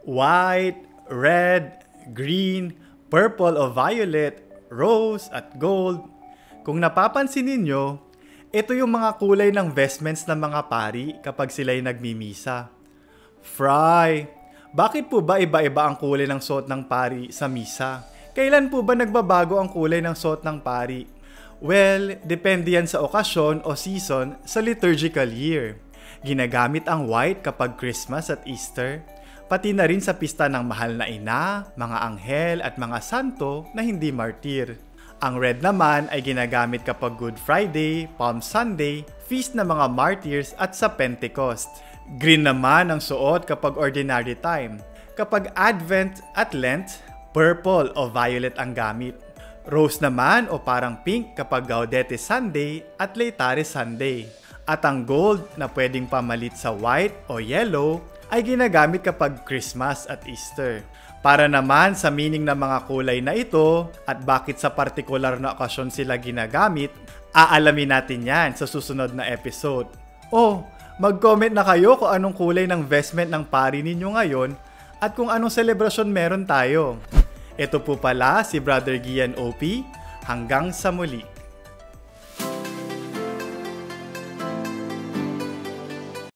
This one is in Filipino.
white, red, green, purple o violet, rose at gold. Kung napapansin ninyo, ito yung mga kulay ng vestments ng mga pari kapag sila'y nagmimisa. Fry, bakit po ba iba-iba ang kulay ng suot ng pari sa misa? Kailan po ba nagbabago ang kulay ng suot ng pari? Well, depende yan sa okasyon o season sa liturgical year. Ginagamit ang white kapag Christmas at Easter, pati na rin sa pista ng mahal na ina, mga anghel at mga santo na hindi martir. Ang red naman ay ginagamit kapag Good Friday, Palm Sunday, feast ng mga martyrs at sa Pentecost. Green naman ang suot kapag ordinary time. Kapag Advent at Lent, purple o violet ang gamit. Rose naman o parang pink kapag Gaudete Sunday at Laetare Sunday. At ang gold na pwedeng pamalit sa white o yellow ay ginagamit kapag Christmas at Easter. Para naman sa meaning ng mga kulay na ito at bakit sa partikular na okasyon sila ginagamit, aalamin natin yan sa susunod na episode. Mag-comment na kayo kung anong kulay ng vestment ng pari ninyo ngayon at kung anong selebrasyon meron tayo. Ito po pala si Brother Gian OP. Hanggang sa muli.